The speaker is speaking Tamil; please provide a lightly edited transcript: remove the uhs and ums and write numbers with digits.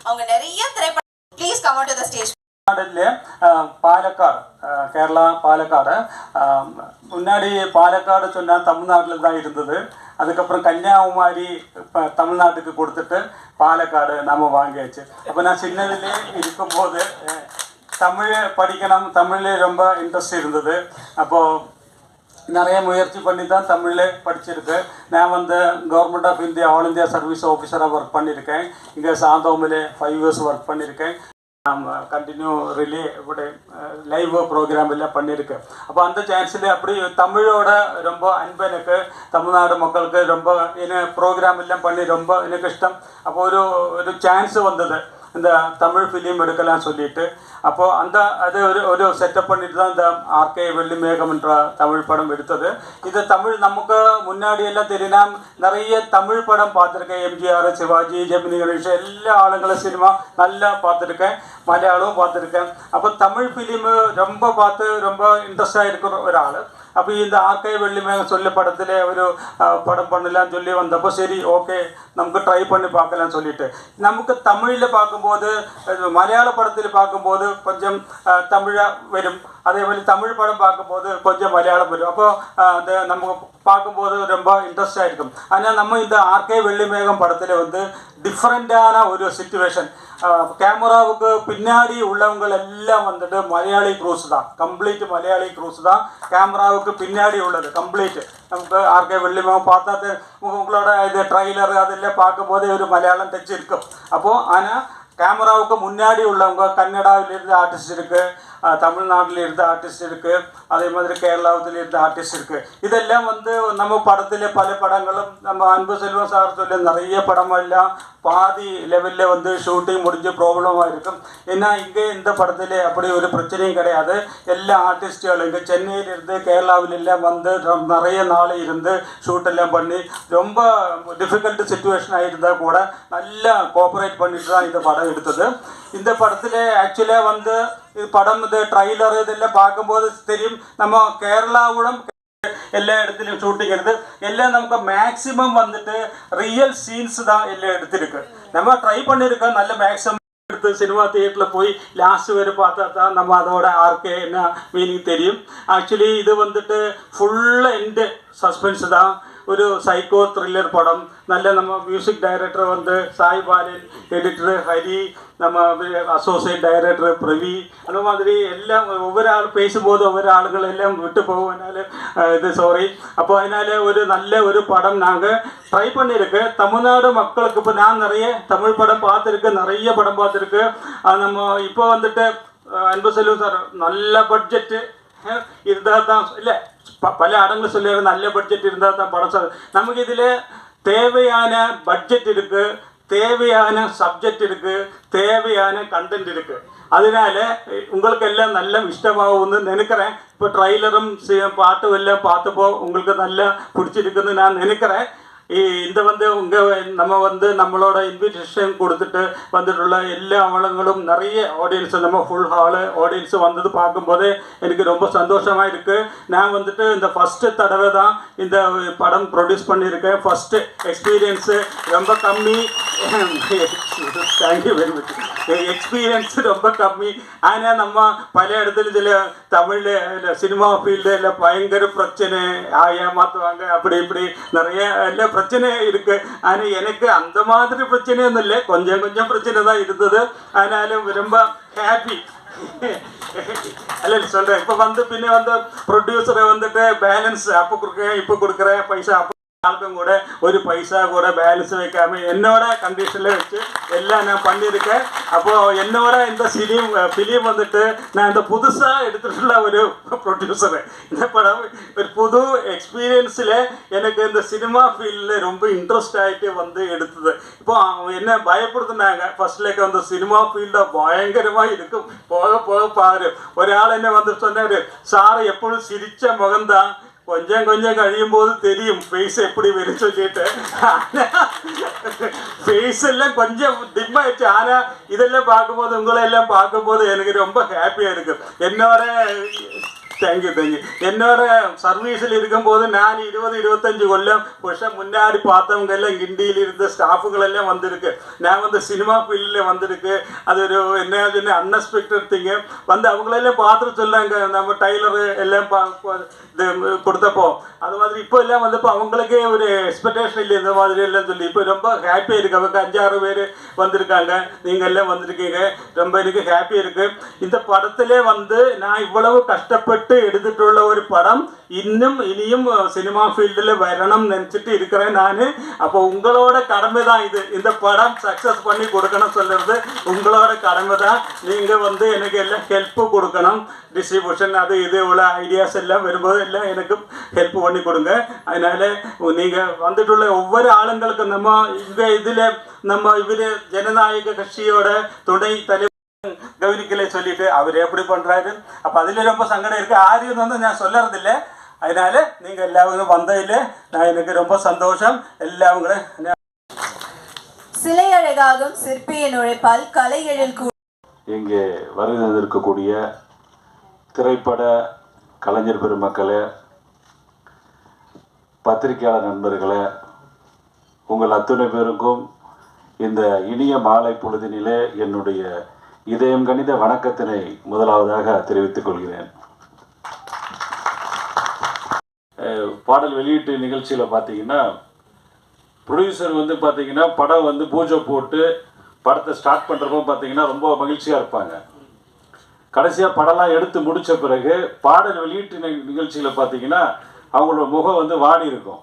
அவங்க நிறைய திரைப்படம். Please come on to the stage. Palakkad, Kerala Palakkad. முன்னாடி பாலக்காடு சொன்னால் தமிழ்நாட்டில் தான் இருந்தது. அதுக்கப்புறம் கன்னியாகுமரி இப்போ தமிழ்நாட்டுக்கு கொடுத்துட்டு பாலக்காடு நாம் வாங்கியாச்சு. அப்போ நான் சின்னதிலே இருக்கும்போது தமிழ் படிக்கணும், தமிழில் ரொம்ப இன்ட்ரெஸ்ட் இருந்தது. அப்போது நிறைய முயற்சி பண்ணி தான் தமிழில் படிச்சிருக்கேன். நான் வந்து government of India all India service ஆஃபீஸராக ஒர்க் பண்ணியிருக்கேன். இங்கே சாந்தோமில் 5 years ஒர்க் பண்ணியிருக்கேன். கண்டினியூ ரிலே இப்படி லைவ் ப்ரோக்ராம் எல்லாம் பண்ணியிருக்கேன். அப்போ அந்த சான்ஸில் அப்படி தமிழோட ரொம்ப அன்பு எனக்கு, தமிழ்நாடு மக்களுக்கு ரொம்ப என்ன ப்ரோக்ராம் எல்லாம் பண்ணி ரொம்ப எனக்கு இஷ்டம். அப்போ ஒரு சான்ஸ் வந்தது இந்த தமிழ் ஃபிலிம் எடுக்கலாம்னு சொல்லிட்டு. அப்போது அது ஒரு செட்டப் பண்ணிட்டு தான் இந்த ஆர்கே வெள்ளிமேகம் என்ற தமிழ் படம் எடுத்தது. இது தமிழ் நமக்கு முன்னாடி எல்லாம் தெரியும், நிறைய தமிழ் படம் பார்த்துருக்கேன். எம்ஜிஆர், சிவாஜி, ஜெமினி கணேஷ் எல்லா ஆளுங்களும் சினிமா நல்லா பார்த்துருக்கேன், மலையாளமும் பார்த்துருக்கேன். அப்போ தமிழ் ஃபிலிமு ரொம்ப பார்த்து ரொம்ப இன்ட்ரெஸ்டாக இருக்கிற ஒராள். அப்போ இந்த ஆர்கே வெள்ளிமேகம் சொல்லி படத்தில் ஒரு படம் பண்ணலான்னு சொல்லி வந்தப்போ சரி ஓகே നമുക്ക് ട്രൈ பண்ணி பார்க்கலாம்னு சொல்லிட்டு, നമുക്ക് തമിഴിൽ பார்க்கும்போது മലയാള പടത്തിൽ பார்க்கும்போது கொஞ்சம் தமிழாக வரும், அதேപോലെ தமிழ் படம் பார்க்கும்போது கொஞ்சம் மலையாளம் வரும். அப்போ அது நமக்கு பார்க்கும்போது ரொம்ப இன்ட்ரெஸ்டாக இருக்கும். ஆனால் நம்ம இந்த ஆர்கே வெள்ளிமேகம் படத்தில் வந்து டிஃப்ரெண்ட்டான ஒரு சிச்சுவேஷன். கேமராவுக்கு பின்னாடி உள்ளவங்க எல்லாம் வந்துட்டு மலையாளி க்ரூஸ் தான், கம்ப்ளீட் மலையாளி க்ரூஸ் தான் கேமராவுக்கு பின்னாடி உள்ளது கம்ப்ளீட். നമുക്ക് ആർക്കെ വെള്ളിമേகம் பார்த்தாது உங்களோட இது ட்ரைலர் அதெல்லாம் பார்க்கும்போது ஒரு மலையாளம் டச் இருக்கும். அப்போது ஆனால் கேமராவுக்கு முன்னாடி உள்ளவங்க கன்னடாவிலிருந்து ஆர்டிஸ்ட் இருக்குது, தமிழ்நாட்டில் இருந்த ஆர்டிஸ்ட் இருக்குது, அதே மாதிரி கேரளாவில் இருந்த ஆர்டிஸ்ட் இருக்குது. இதெல்லாம் வந்து நம்ம படத்தில் பல படங்களும் நம்ம அன்பு செல்வம் சார் சொல்லி நிறைய படமெல்லாம் பாதி லெவலில் வந்து ஷூட்டிங் முடிஞ்சு ப்ராப்ளமாக இருக்கும். ஏன்னா இங்கே இந்த படத்தில் அப்படி ஒரு பிரச்சனையும் கிடையாது. எல்லா ஆர்டிஸ்റ്റുகளும் இங்கே சென்னையிலிருந்து கேரளாவிலெல்லாம் வந்து நிறைய நாள் இருந்து ஷூட்டெல்லாம் பண்ணி ரொம்ப டிஃபிகல்ட் சிச்சுவேஷனாக இருந்தால் கூட நல்லா கோஆப்ரேட் பண்ணிட்டு தான் இந்த படம் எடுத்தது. இந்த படத்தில் ஆக்சுவலாக வந்து படம் இது ட்ரைலர் இதெல்லாம் பார்க்கும்போது தெரியும், நம்ம கேரளாவோட எல்லா இடத்துலையும் ஷூட்டிங் எடுத்து எல்லாம் நமக்கு மேக்ஸிமம் வந்துட்டு ரியல் சீன்ஸ் தான் எல்லாம் எடுத்திருக்கு. நம்ம ட்ரை பண்ணியிருக்கோம், நல்ல மேக்ஸிமம் எடுத்து சினிமா தியேட்டரில் போய் லாஸ்ட் வரை பார்த்தா தான் நம்ம அதோட ஆர்கே என்ன மீனிங் தெரியும். ஆக்சுவலி இது வந்துட்டு ஃபுல் எൻഡ് സസ്പെൻസ് தான், ഒരു സൈക്കോ ത്രില്ലർ പടം. നല്ല നമ്മ മ്യൂസിക് ഡയറക്ടർ വന്ന് സായി ബാലൻ, എഡിറ്റർ ഹരി, நம்ம அசோசியேட் டைரக்டர் பிரவி, அந்த மாதிரி எல்லாம் ஒவ்வொரு ஆள் பேசும்போது ஒவ்வொரு ஆளுகள் எல்லாம் விட்டு போகும். அதனால் இது சாரி. அப்போ அதனால் ஒரு நல்ல ஒரு படம் நாங்கள் ட்ரை பண்ணியிருக்கு. தமிழ்நாடு மக்களுக்கு இப்போ நான் நிறைய தமிழ் படம் பார்த்துருக்கு, நிறைய படம் பார்த்துருக்கு. நம்ம இப்போ வந்துட்டு அன்பு செல்வம் சார் நல்ல பட்ஜெட்டு இருந்தால் தான் இல்லை, பல இடங்கள் சொல்லிடுற நல்ல பட்ஜெட் இருந்தால் தான் படம் சார். நமக்கு இதில் தேவையான பட்ஜெட் இருக்குது, தேவையான சப்ஜெக்ட் இருக்குது, தேவையான கண்டென்ட் இருக்குது. அதனால உங்களுக்கு எல்லாம் நல்ல இஷ்டமாகும்னு நினைக்கிறேன். இப்போ ட்ரைலரும் பாட்டும் எல்லாம் பார்த்தப்போ உங்களுக்கு நல்லா பிடிச்சிருக்குன்னு நான் நினைக்கிறேன். இந்த வந்து நம்ம வந்து நம்மளோட இன்விடேஷன் கொடுத்துட்டு வந்துட்டுள்ள எல்லா ஆளுங்களும் நிறைய ஆடியன்ஸ், நம்ம ஃபுல் ஹாலு ஆடியன்ஸ் வந்தது பார்க்கும்போதே எனக்கு ரொம்ப சந்தோஷமாக இருக்குது. நான் வந்துட்டு இந்த ஃபஸ்ட்டு தடவை தான் இந்த படம் ப்ரொடியூஸ் பண்ணியிருக்கேன். ஃபஸ்ட்டு எக்ஸ்பீரியன்ஸு ரொம்ப கம்மி. Thank you very much. எக்ஸ்பீரியன்ஸ் ரொம்ப கம்மி. ஆனால் நம்ம பல இடத்துல சில தமிழில் சினிமா ஃபீல்டில் பயங்கர பிரச்சனை, ஏமாற்றுவாங்க, அப்படி இப்படி நிறைய எல்லாம் பிரச்சனை இருக்கு. ஆனால் எனக்கு அந்த மாதிரி பிரச்சனைയൊന്നും இல்லை, கொஞ்சம் கொஞ்சம் பிரச்சனை தான் இருந்தது. ஆனாலும் ரொம்ப ஹாப்பி. அல்ல சொல்கிறேன், இப்போ வந்து பின்ன வந்து ப்ரொடியூசரை வந்துட்டு பேலன்ஸ் அப்போ கொடுக்குறேன் இப்போ கொடுக்குறேன் பைசா, அப்போ ஆளுக்கும் கூட ஒரு பைசா கூட பேலன்ஸ் வைக்காம என்னோட கண்டிஷனில் வச்சு எல்லாம் நான் பண்ணியிருக்கேன். அப்போது என்னோட இந்த ஃபிலிம் வந்துட்டு நான் இந்த புதுசாக எடுத்துட்டுள்ள ஒரு ப்ரொடியூசரு. இந்த படம் ஒரு புது எக்ஸ்பீரியன்ஸில் எனக்கு இந்த சினிமா ஃபீல்டில் ரொம்ப இன்ட்ரெஸ்ட் ஆகிட்டு வந்து எடுத்தது. இப்போ என்ன பயப்படுத்தினாங்க ஃபர்ஸ்ட்லேக்கு வந்து சினிமா ஃபீல்டில் பயங்கரமாக இருக்கும், போக போக பாரு. ஒராள் என்ன வந்து சொன்னார், சார் எப்பொழுதும் சிரித்த முகம்தான், கொஞ்சம் கொஞ்சம் കഴിയും போது தெரியும் ஃபேஸ் எப்படி வரும் சொல்லிட்டு. ஃபேஸ் எல்லாம் கொஞ்சம் டிம் ஆயிடுச்சு. ஆனால் இதெல்லாம் பார்க்கும்போது உங்களை எல்லாம் பார்க்கும்போது எனக்கு ரொம்ப ஹாப்பியாக இருக்கும். என்னோட தேங்க்யூ தேங்க்யூ. என்னோட சர்வீஸில் இருக்கும்போது நான் 20-25 கொல்லம் வருஷம் முன்னாடி பார்த்தவங்க எல்லாம் கிண்டியில் இருந்த ஸ்டாஃபுகள் எல்லாம் வந்திருக்கு. நான் வந்து சினிமா ஃபீல்டில் வந்திருக்கு. அது ஒரு என்ன அன்எக்ஸ்பெக்டட் திங்கு வந்து அவங்களெல்லாம் பார்த்துட்டு சொன்னாங்க நம்ம டைலரு எல்லாம் இது கொடுத்தப்போ அது மாதிரி இப்போ எல்லாம் வந்து இப்போ அவங்களுக்கே ஒரு எக்ஸ்பெக்டேஷன் இல்லை இந்த மாதிரி எல்லாம் சொல்லி இப்போ ரொம்ப ஹாப்பியாக இருக்குது. அவங்க 5-6 பேர் வந்திருக்காங்க, நீங்கள் எல்லாம் வந்திருக்கீங்க, ரொம்ப எனக்கு ஹாப்பியாக இருக்குது. இந்த படத்திலே வந்து நான் இவ்வளவு கஷ்டப்பட்டு எடுத்துட்டுள்ள ஒரு படம் இனியும் சினிமா ஃபீல்டில் வரணும்னு நினச்சிட்டு இருக்கிறேன் நான். அப்போ உங்களோட கடமை தான் இது. இந்த படம் சக்ஸஸ் பண்ணி கொடுக்கணும் சொல்கிறது உங்களோட கடமை தான். நீங்கள் வந்து எனக்கு எல்லாம் ஹெல்ப்பு கொடுக்கணும். டிஸ்ட்ரிபியூஷன் அது இது உள்ள ஐடியாஸ் எல்லாம் வரும்போது எல்லாம் எனக்கு ஹெல்ப் பண்ணி கொடுங்க. அதனால் நீங்கள் வந்துட்டுள்ள ஒவ்வொரு ஆளுங்களுக்கும் நம்ம இதில் நம்ம இவர் ஜனநாயக கட்சியோட துணை தலைவர் கவனிக்கலை சொல்லிட்டு அவர் எப்படி பண்ணுறாரு. அப்போ அதில் ரொம்ப சங்கடம் இருக்குது. ஆரியம் வந்து நான் சொல்லறதில்லை. அதனால நீங்கள் எல்லாரும் வந்ததில் நான் எனக்கு ரொம்ப சந்தோஷம். எல்லாவங்களும் சிலை அழகாகும் சிற்பியின் உழைப்பால் கலை எழில் இங்கே வருகை இருக்கக்கூடிய திரைப்பட கலைஞர் பெருமக்களே, பத்திரிகையாளர் நண்பர்களே, உங்கள் அத்துணை பேருக்கும் இந்த இனிய மாலை பொழுதினிலே என்னுடைய இதயம் கனிந்த வணக்கத்தினை முதலாவதாக தெரிவித்துக் கொள்கிறேன். பாடல் வெளியீட்டு நிகழ்ச்சியில் பார்த்தீங்கன்னா ப்ரொடியூசர் வந்து பார்த்தீங்கன்னா படம் வந்து பூஜை போட்டு படத்தை ஸ்டார்ட் பண்ணுறப்போ பார்த்தீங்கன்னா ரொம்ப மகிழ்ச்சியாக இருப்பாங்க. கடைசியாக படம்லாம் எடுத்து முடித்த பிறகு பாடல் வெளியீட்டு நிகழ்ச்சியில் பார்த்தீங்கன்னா அவங்களோட முகம் வந்து வாடி இருக்கும்.